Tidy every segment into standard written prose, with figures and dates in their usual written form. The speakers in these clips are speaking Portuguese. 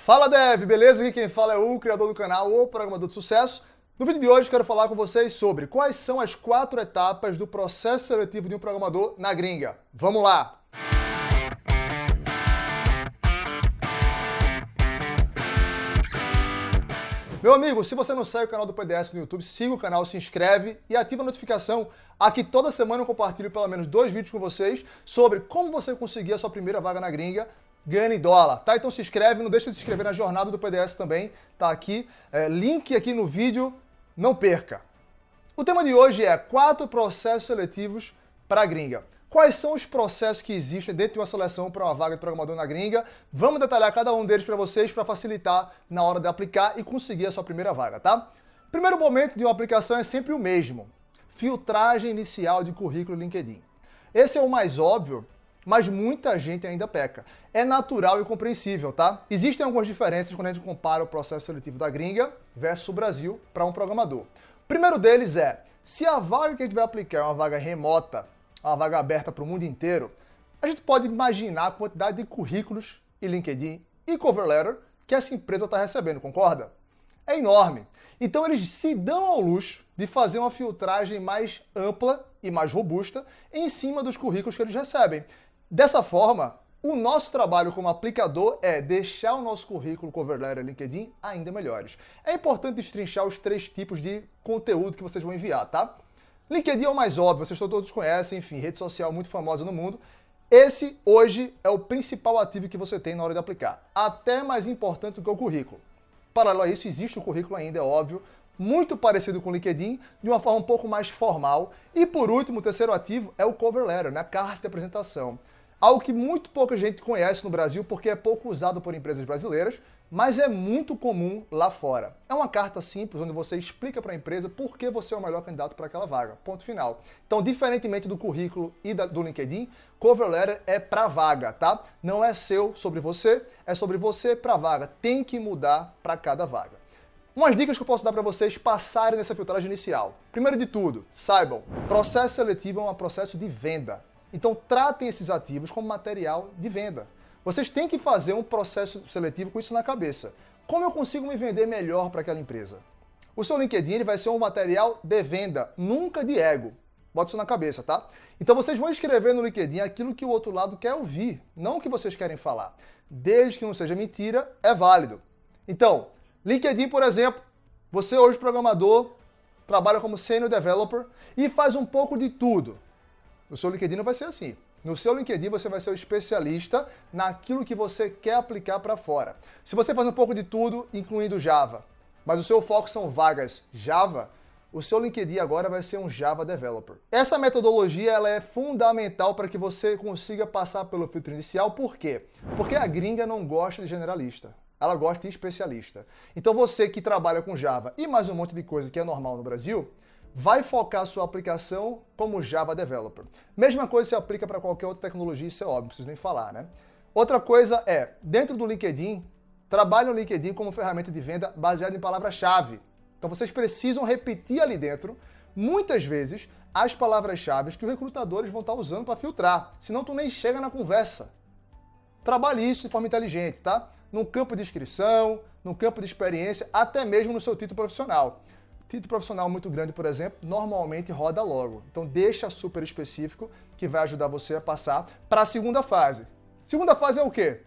Fala Dev, beleza? Aqui quem fala é o criador do canal, o programador de sucesso. No vídeo de hoje quero falar com vocês sobre quais são as 4 etapas do processo seletivo de um programador na gringa. Vamos lá! Meu amigo, se você não segue o canal do PDS no YouTube, siga o canal, se inscreve e ativa a notificação. Aqui toda semana eu compartilho pelo menos 2 vídeos com vocês sobre como você conseguir a sua primeira vaga na gringa ganhando em dólar, tá? Então se inscreve, não deixa de se inscrever na jornada do PDS também, tá aqui. Link aqui no vídeo, não perca. O tema de hoje é 4 processos seletivos para a gringa. Quais são os processos que existem dentro de uma seleção para uma vaga de programador na gringa? Vamos detalhar cada um deles para vocês para facilitar na hora de aplicar e conseguir a sua primeira vaga, tá? Primeiro momento de uma aplicação é sempre o mesmo. Filtragem inicial de currículo LinkedIn. Esse é o mais óbvio, mas muita gente ainda peca. É natural e compreensível, tá? Existem algumas diferenças quando a gente compara o processo seletivo da gringa versus o Brasil para um programador. O primeiro deles é, se a vaga que a gente vai aplicar é uma vaga remota, uma vaga aberta para o mundo inteiro, a gente pode imaginar a quantidade de currículos e LinkedIn e cover letter que essa empresa está recebendo, concorda? É enorme. Então eles se dão ao luxo de fazer uma filtragem mais ampla e mais robusta em cima dos currículos que eles recebem. Dessa forma, o nosso trabalho como aplicador é deixar o nosso currículo, cover letter e LinkedIn ainda melhores. É importante destrinchar os 3 tipos de conteúdo que vocês vão enviar, tá? LinkedIn é o mais óbvio, vocês todos conhecem, enfim, rede social muito famosa no mundo. Esse, hoje, é o principal ativo que você tem na hora de aplicar. Até mais importante do que o currículo. Paralelo a isso, existe o currículo ainda, é óbvio, muito parecido com o LinkedIn, de uma forma um pouco mais formal. E por último, o terceiro ativo é o cover letter, né? A carta de apresentação. Algo que muito pouca gente conhece no Brasil porque é pouco usado por empresas brasileiras, mas é muito comum lá fora. É uma carta simples onde você explica para a empresa por que você é o melhor candidato para aquela vaga. Ponto final. Então, diferentemente do currículo e do LinkedIn, cover letter é para vaga, tá? Não é seu sobre você, é sobre você para vaga. Tem que mudar para cada vaga. Umas dicas que eu posso dar para vocês passarem nessa filtragem inicial. Primeiro de tudo, saibam, processo seletivo é um processo de venda. Então tratem esses ativos como material de venda. Vocês têm que fazer um processo seletivo com isso na cabeça. Como eu consigo me vender melhor para aquela empresa? O seu LinkedIn ele vai ser um material de venda, nunca de ego. Bota isso na cabeça, tá? Então vocês vão escrever no LinkedIn aquilo que o outro lado quer ouvir, não o que vocês querem falar. Desde que não seja mentira, é válido. Então, LinkedIn, por exemplo, você hoje programador, trabalha como Senior Developer e faz um pouco de tudo. No seu LinkedIn não vai ser assim. No seu LinkedIn você vai ser o especialista naquilo que você quer aplicar para fora. Se você faz um pouco de tudo, incluindo Java, mas o seu foco são vagas Java, o seu LinkedIn agora vai ser um Java Developer. Essa metodologia ela é fundamental para que você consiga passar pelo filtro inicial. Por quê? Porque a gringa não gosta de generalista. Ela gosta de especialista. Então você que trabalha com Java e mais um monte de coisa que é normal no Brasil, vai focar a sua aplicação como Java Developer. Mesma coisa se aplica para qualquer outra tecnologia, isso é óbvio, não preciso nem falar, né? Outra coisa é, dentro do LinkedIn, trabalhe o LinkedIn como ferramenta de venda baseada em palavra-chave. Então vocês precisam repetir ali dentro, muitas vezes, as palavras-chave que os recrutadores vão estar usando para filtrar, senão tu nem chega na conversa. Trabalhe isso de forma inteligente, tá? No campo de inscrição, no campo de experiência, até mesmo no seu título profissional. Título profissional muito grande, por exemplo, normalmente roda logo. Então deixa super específico que vai ajudar você a passar para a segunda fase. Segunda fase é o quê?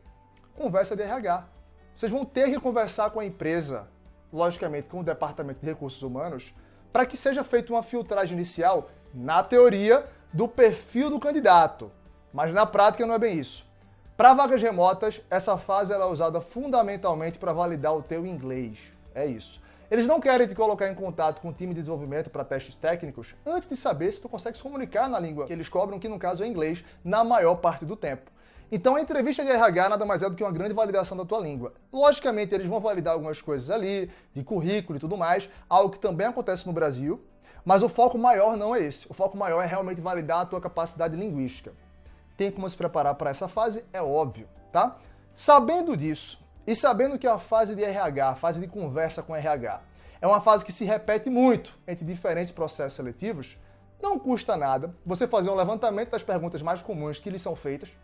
Conversa de RH. Vocês vão ter que conversar com a empresa, logicamente com o departamento de recursos humanos, para que seja feita uma filtragem inicial, na teoria, do perfil do candidato. Mas na prática não é bem isso. Para vagas remotas, essa fase ela é usada fundamentalmente para validar o teu inglês. É isso. Eles não querem te colocar em contato com o time de desenvolvimento para testes técnicos antes de saber se tu consegue se comunicar na língua que eles cobram, que no caso é inglês, na maior parte do tempo. Então a entrevista de RH nada mais é do que uma grande validação da tua língua. Logicamente eles vão validar algumas coisas ali, de currículo e tudo mais, algo que também acontece no Brasil, mas o foco maior não é esse. O foco maior é realmente validar a tua capacidade linguística. Tem como se preparar para essa fase? É óbvio, tá? Sabendo disso, e sabendo que a fase de RH, a fase de conversa com RH, é uma fase que se repete muito entre diferentes processos seletivos, não custa nada você fazer um levantamento das perguntas mais comuns que lhes são feitas,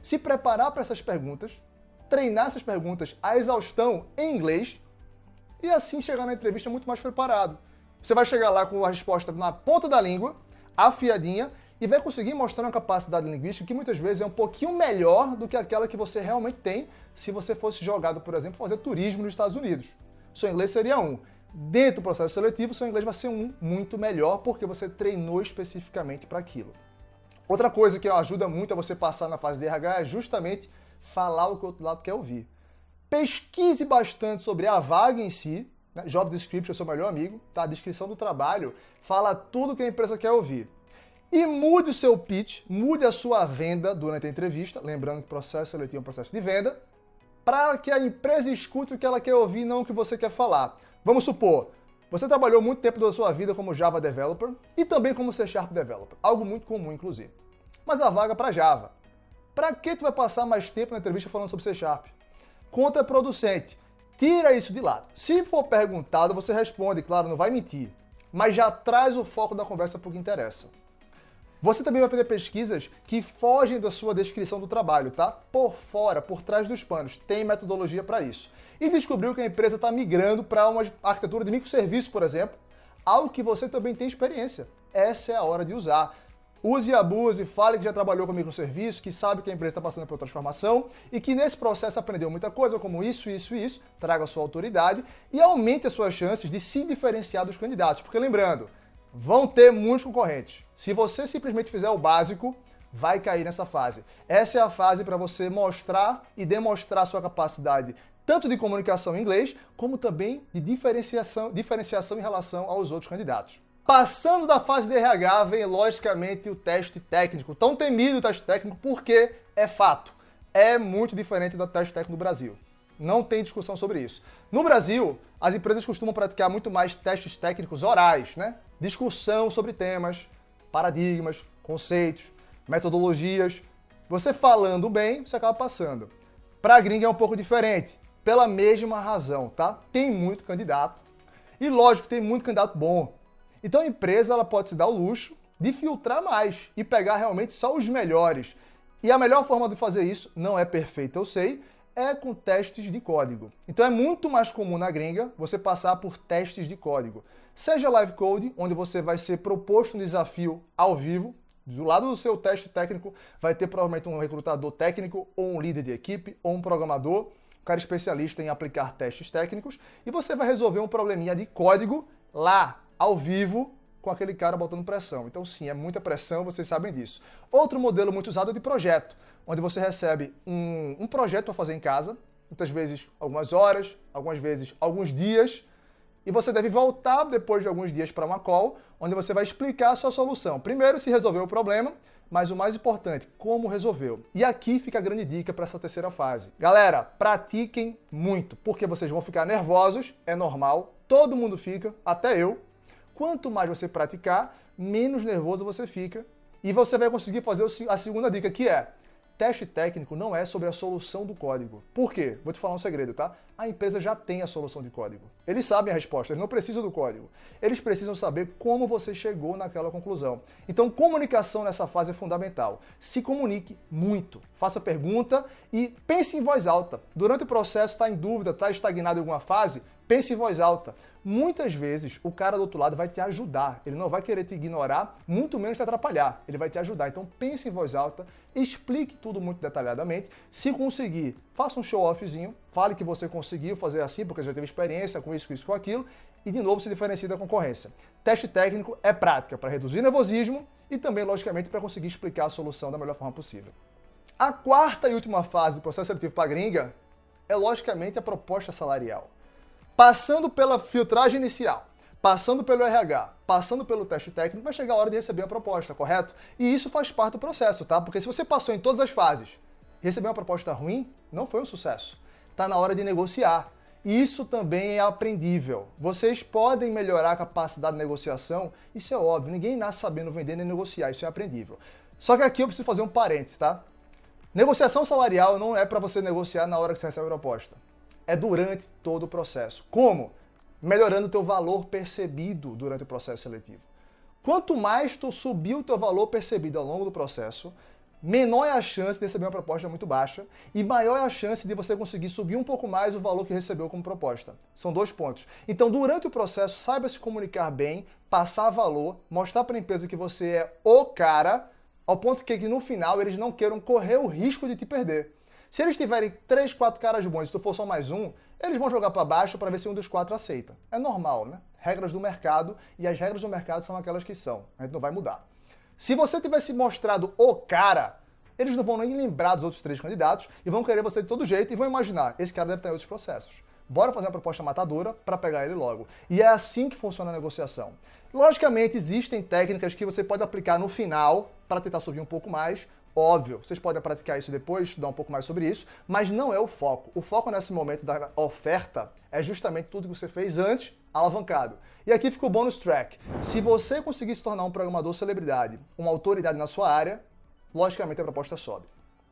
se preparar para essas perguntas treinar essas perguntas à exaustão em inglês e assim chegar na entrevista muito mais preparado. Você vai chegar lá com a resposta na ponta da língua, afiadinha, e vai conseguir mostrar uma capacidade linguística que muitas vezes é um pouquinho melhor do que aquela que você realmente tem se você fosse jogado, por exemplo, fazer turismo nos Estados Unidos. Seu inglês seria 1. Dentro do processo seletivo, seu inglês vai ser 1 muito melhor porque você treinou especificamente para aquilo. Outra coisa que ajuda muito a você passar na fase de RH é justamente falar o que o outro lado quer ouvir. Pesquise bastante sobre a vaga em si, né? Job description é seu melhor amigo, tá? A descrição do trabalho fala tudo que a empresa quer ouvir. E mude o seu pitch, mude a sua venda durante a entrevista, lembrando que o processo seletivo é um processo de venda, para que a empresa escute o que ela quer ouvir, não o que você quer falar. Vamos supor, você trabalhou muito tempo da sua vida como Java Developer e também como C# Developer, algo muito comum, inclusive. Mas a vaga para Java. Para que tu vai passar mais tempo na entrevista falando sobre C#? Contraproducente. Tira isso de lado. Se for perguntado, você responde, claro, não vai mentir, mas já traz o foco da conversa para o que interessa. Você também vai fazer pesquisas que fogem da sua descrição do trabalho, tá? Por fora, por trás dos panos. Tem metodologia para isso. E descobriu que a empresa está migrando para uma arquitetura de microserviço, por exemplo, algo que você também tem experiência. Essa é a hora de usar. Use e abuse, fale que já trabalhou com microserviço, que sabe que a empresa está passando por transformação e que nesse processo aprendeu muita coisa, como isso, traga a sua autoridade e aumente as suas chances de se diferenciar dos candidatos. Porque lembrando, vão ter muitos concorrentes. Se você simplesmente fizer o básico, vai cair nessa fase. Essa é a fase para você mostrar e demonstrar sua capacidade tanto de comunicação em inglês, como também de diferenciação em relação aos outros candidatos. Passando da fase de RH, vem logicamente o teste técnico. Tão temido o teste técnico porque é fato. É muito diferente do teste técnico do Brasil. Não tem discussão sobre isso. No Brasil, as empresas costumam praticar muito mais testes técnicos orais, né? Discussão sobre temas, paradigmas, conceitos, metodologias. Você falando bem, você acaba passando. Para a gringa é um pouco diferente, pela mesma razão, tá? Tem muito candidato e, lógico, tem muito candidato bom. Então a empresa ela pode se dar o luxo de filtrar mais e pegar realmente só os melhores. E a melhor forma de fazer isso, não é perfeita, eu sei, é com testes de código. Então é muito mais comum na gringa você passar por testes de código. Seja live code, onde você vai ser proposto um desafio ao vivo, do lado do seu teste técnico vai ter provavelmente um recrutador técnico, ou um líder de equipe, ou um programador, um cara especialista em aplicar testes técnicos, e você vai resolver um probleminha de código lá, ao vivo, com aquele cara botando pressão. Então sim, é muita pressão, vocês sabem disso. Outro modelo muito usado é de projeto, onde você recebe um projeto para fazer em casa, muitas vezes algumas horas, algumas vezes alguns dias, e você deve voltar depois de alguns dias para uma call, onde você vai explicar a sua solução. Primeiro, se resolveu o problema, mas o mais importante, como resolveu. E aqui fica a grande dica para essa terceira fase. Galera, pratiquem muito, porque vocês vão ficar nervosos, é normal, todo mundo fica, até eu. Quanto mais você praticar, menos nervoso você fica. E você vai conseguir fazer a segunda dica, que é: teste técnico não é sobre a solução do código. Por quê? Vou te falar um segredo, tá? A empresa já tem a solução de código. Eles sabem a resposta, eles não precisam do código. Eles precisam saber como você chegou naquela conclusão. Então, comunicação nessa fase é fundamental. Se comunique muito. Faça pergunta e pense em voz alta. Durante o processo, está em dúvida, está estagnado em alguma fase, pense em voz alta. Muitas vezes o cara do outro lado vai te ajudar, ele não vai querer te ignorar, muito menos te atrapalhar, ele vai te ajudar. Então pense em voz alta, explique tudo muito detalhadamente. Se conseguir, faça um show-offzinho, fale que você conseguiu fazer assim, porque já teve experiência com isso, com aquilo, e de novo se diferencie da concorrência. Teste técnico é prática para reduzir nervosismo e também, logicamente, para conseguir explicar a solução da melhor forma possível. A quarta e última fase do processo seletivo para a gringa é, logicamente, a proposta salarial. Passando pela filtragem inicial, passando pelo RH, passando pelo teste técnico, vai chegar a hora de receber a proposta, correto? E isso faz parte do processo, tá? Porque se você passou em todas as fases e recebeu uma proposta ruim, não foi um sucesso. Está na hora de negociar. Isso também é aprendível. Vocês podem melhorar a capacidade de negociação, isso é óbvio, ninguém nasce sabendo vender nem negociar, isso é aprendível. Só que aqui eu preciso fazer um parênteses, tá? Negociação salarial não é para você negociar na hora que você recebe a proposta. É durante todo o processo. Como? Melhorando o teu valor percebido durante o processo seletivo. Quanto mais tu subir o teu valor percebido ao longo do processo, menor é a chance de receber uma proposta muito baixa e maior é a chance de você conseguir subir um pouco mais o valor que recebeu como proposta. São 2 pontos. Então, durante o processo, saiba se comunicar bem, passar valor, mostrar para a empresa que você é o cara, ao ponto que no final eles não queiram correr o risco de te perder. Se eles tiverem 3, 4 caras bons e tu for só mais um, eles vão jogar para baixo para ver se um dos 4 aceita. É normal, né? Regras do mercado, e as regras do mercado são aquelas que são. A gente não vai mudar. Se você tivesse mostrado o cara, eles não vão nem lembrar dos outros 3 candidatos e vão querer você de todo jeito e vão imaginar, esse cara deve estar em outros processos. Bora fazer uma proposta matadora para pegar ele logo. E é assim que funciona a negociação. Logicamente, existem técnicas que você pode aplicar no final para tentar subir um pouco mais. Óbvio, vocês podem praticar isso depois, estudar um pouco mais sobre isso, mas não é o foco. O foco nesse momento da oferta é justamente tudo que você fez antes, alavancado. E aqui fica o bônus track. Se você conseguir se tornar um programador celebridade, uma autoridade na sua área, logicamente a proposta sobe.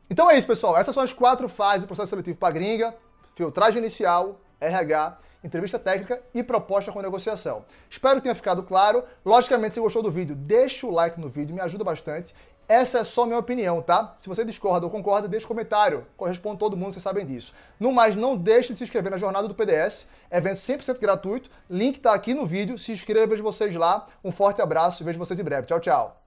Então é isso, pessoal. Essas são as 4 fases do processo seletivo para gringa: filtragem inicial, RH, entrevista técnica e proposta com negociação. Espero que tenha ficado claro. Logicamente, se gostou do vídeo, deixa o like no vídeo, me ajuda bastante. Essa é só minha opinião, tá? Se você discorda ou concorda, deixa comentário. Corresponde todo mundo, vocês sabem disso. No mais, não deixe de se inscrever na Jornada do PDS, evento 100% gratuito. Link tá aqui no vídeo. Se inscreva, vejo vocês lá. Um forte abraço e vejo vocês em breve. Tchau, tchau.